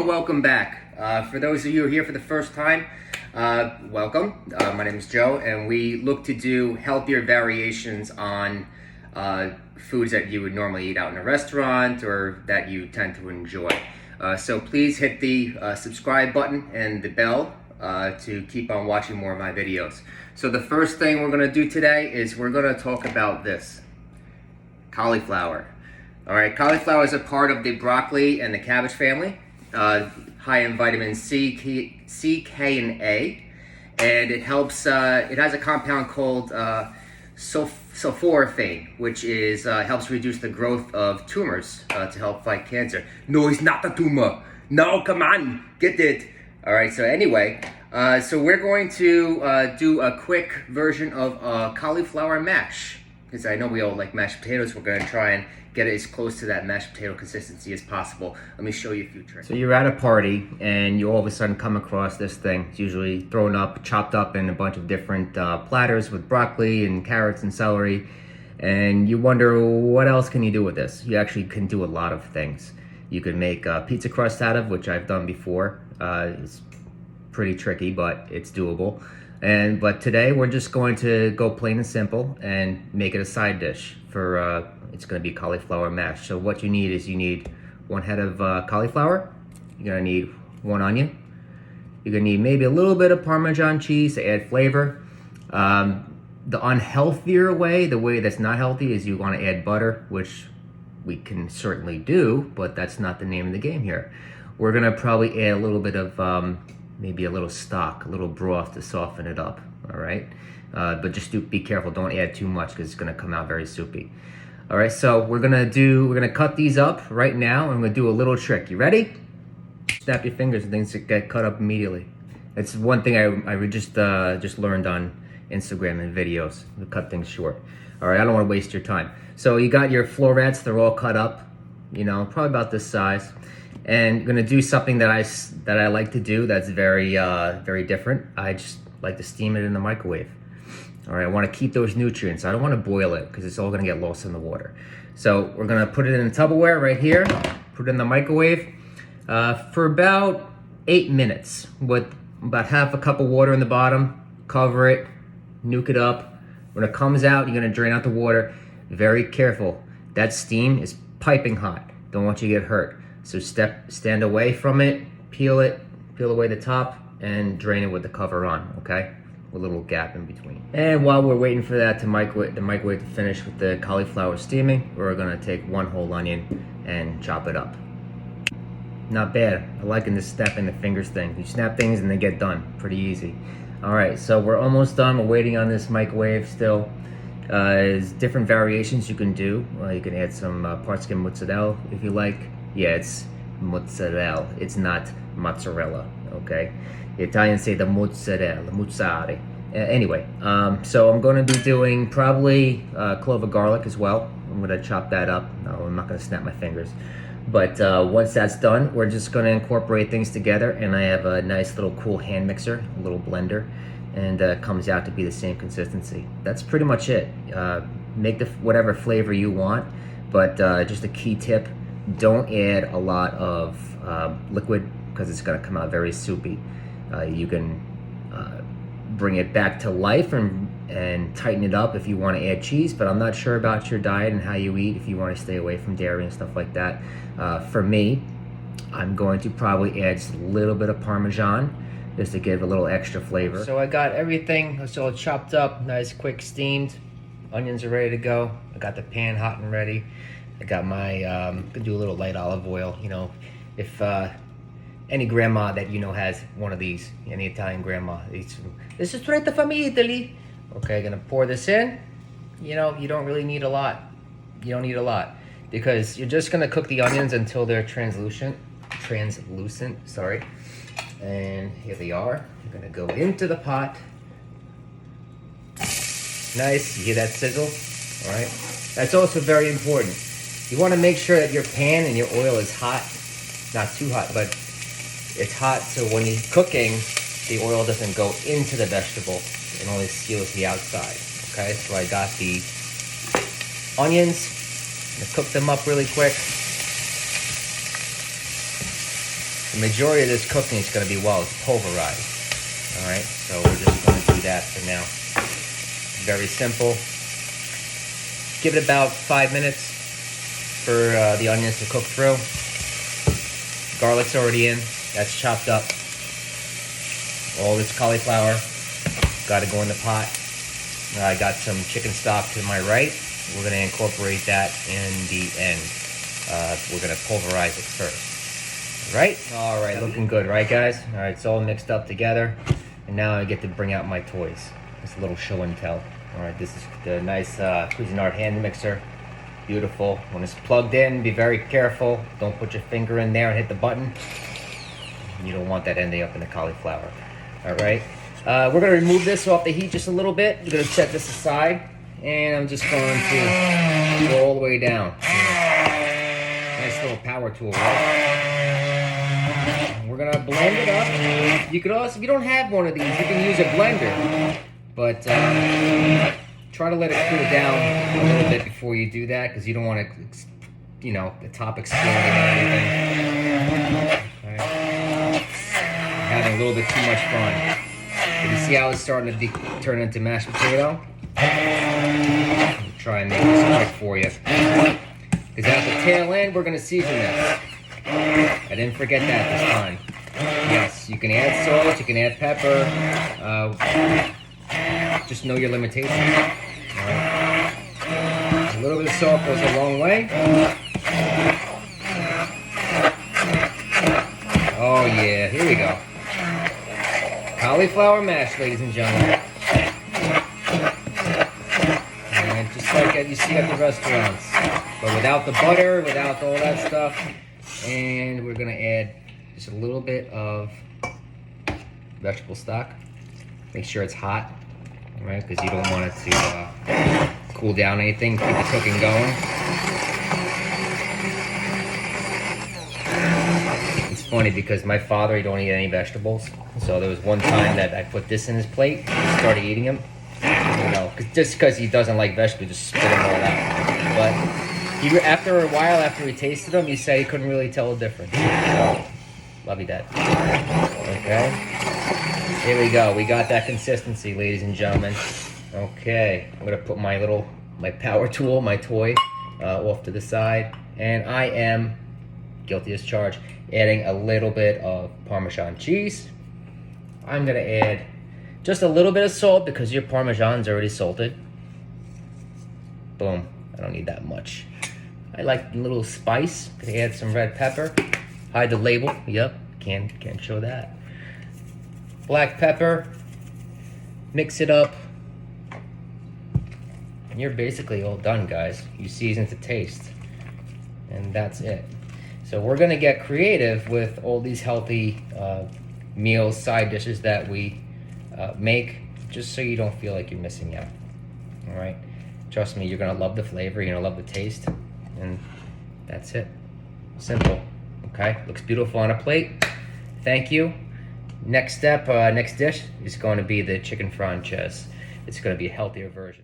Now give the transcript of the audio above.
welcome back. For those of you who are here for the first time, welcome. My name is Joe, and we look to do healthier variations on foods that you would normally eat out in a restaurant or that you tend to enjoy. So please hit the subscribe button and the bell to keep on watching more of my videos. So the first thing we're going to do today is we're going to talk about this, cauliflower. All right, cauliflower is a part of the broccoli and the cabbage family, high in vitamin C, K, and A, and it helps. It has a compound called sulforaphane, which is helps reduce the growth of tumors to help fight cancer. No, it's not a tumor. No, come on, get it. All right. So anyway, so we're going to do a quick version of cauliflower mash, because I know we all like mashed potatoes. We're going to try and get it as close to that mashed potato consistency as possible. Let me show you a few tricks. So you're at a party and you all of a sudden come across this thing. It's usually thrown up, chopped up in a bunch of different platters with broccoli and carrots and celery. And you wonder, what else can you do with this? You actually can do a lot of things. You can make pizza crust out of, which I've done before. It's pretty tricky, but it's doable. But today we're just going to go plain and simple and make it a side dish for it's going to be cauliflower mash. So what you need is you need one head of cauliflower. You're going to need one onion. You're going to need maybe a little bit of Parmesan cheese to add flavor. The unhealthier way, the way that's not healthy, is you want to add butter, which we can certainly do, but that's not the name of the game here. We're going to probably add a little bit of maybe a little stock, a little broth to soften it up, all right? But just be careful, don't add too much because it's gonna come out very soupy. All right, so we're gonna cut these up right now, and I'm gonna do a little trick. You ready? Snap your fingers and things get cut up immediately. It's one thing I just learned on Instagram and videos, to cut things short. All right, I don't wanna waste your time. So you got your florets, they're all cut up, you know, probably about this size. And I'm gonna do something that I like to do that's very different. I just like to steam it in the microwave. All right, I want to keep those nutrients. I don't want to boil it because it's all gonna get lost in the water. So we're gonna put it in a Tupperware right here. Put it in the microwave for about 8 minutes with about half a cup of water in the bottom. Cover it, nuke it up. When it comes out, you're gonna drain out the water. Very careful. That steam is piping hot. Don't want you to get hurt. So stand away from it, peel away the top, and drain it with the cover on, okay? With a little gap in between. And while we're waiting for that the microwave to finish with the cauliflower steaming, we're gonna take one whole onion and chop it up. Not bad. I'm liking this snapping the fingers thing. You snap things and they get done. Pretty easy. All right, so we're almost done. We're waiting on this microwave still. There's different variations you can do. You can add some part-skim mozzarella if you like. Yeah, it's mozzarella. It's not mozzarella, okay? The Italians say the mozzarella. Anyway, so I'm going to be doing probably clove of garlic as well. I'm going to chop that up. No, I'm not going to snap my fingers. But once that's done, we're just going to incorporate things together. And I have a nice little cool hand mixer, a little blender, and it comes out to be the same consistency. That's pretty much it. Make whatever flavor you want, but just a key tip: don't add a lot of liquid because it's going to come out very soupy. You can bring it back to life and tighten it up if you want to add cheese, but I'm not sure about your diet and how you eat, if you want to stay away from dairy and stuff like that. For me, I'm going to probably add just a little bit of Parmesan just to give a little extra flavor. So I got everything, it's all chopped up, nice quick steamed. Onions are ready to go. I got the pan hot and ready. I got my, gonna do a little light olive oil. You know, if any grandma that you know has one of these, any Italian grandma, this is straight from Italy. Okay, gonna pour this in. You know, you don't really need a lot. You don't need a lot because you're just gonna cook the onions until they're translucent, sorry. And here they are. You're gonna go into the pot. Nice, you hear that sizzle? All right, that's also very important. You want to make sure that your pan and your oil is hot, not too hot, but it's hot so when you're cooking, the oil doesn't go into the vegetable, it only seals the outside. Okay, so I got the onions, I'm gonna cook them up really quick. the majority of this cooking is going to be while it's pulverized. All right, so we're just going to do that for now. Very simple. Give it about 5 minutes for the onions to cook through. Garlic's already in. That's chopped up. All this cauliflower got to go in the pot. I got some chicken stock to my right. We're going to incorporate that in the end. We're going to pulverize it first. All right, looking good, right, guys? All right, it's all mixed up together. And now I get to bring out my toys. It's a little show and tell. All right, this is the nice Cuisinart hand mixer. Beautiful. When it's plugged in, be very careful. Don't put your finger in there and hit the button. You don't want that ending up in the cauliflower. All right. We're going to remove this off the heat just a little bit. We're going to set this aside. And I'm just going to go all the way down. Nice little power tool, right? We're going to blend it up. You could also, if you don't have one of these, you can use a blender. But try to let it cool down a little bit before you do that, because you don't want to, you know, the top exploding or anything. Okay. Having a little bit too much fun. But you see how it's starting to turn into mashed potato? Try and make this quick for you. Because at the tail end, we're going to season this. I didn't forget that this time. Yes, you can add salt, you can add pepper. Just know your limitations. All right. A little bit of salt goes a long way. Oh yeah, here we go. Cauliflower mash, ladies and gentlemen. And just like you see at the restaurants. But without the butter, without all that stuff. And we're gonna add just a little bit of vegetable stock. Make sure it's hot. Right, because you don't want it to cool down anything, keep the cooking going. It's funny because my father, he don't eat any vegetables. So there was one time that I put this in his plate, he started eating them. You know, just because he doesn't like vegetables, just spit them all out. But he, after a while, after he tasted them, he said he couldn't really tell the difference. So, love you, Dad. Okay. Here we go. We got that consistency, ladies and gentlemen. Okay, I'm gonna put my power tool, my toy, off to the side, and I am guilty as charged, adding a little bit of Parmesan cheese. I'm gonna add just a little bit of salt because your Parmesan's already salted. Boom. I don't need that much. I like a little spice. Gonna add some red pepper. Hide the label. Yep. Can't show that. Black pepper, mix it up, and you're basically all done, guys. You season to taste, and that's it. So we're gonna get creative with all these healthy meals, side dishes that we make, just so you don't feel like you're missing out. All right, trust me, you're gonna love the flavor, you're gonna love the taste, and that's it. Simple. Okay, looks beautiful on a plate. Thank you. Next step, next dish is going to be the chicken franchise. It's going to be a healthier version.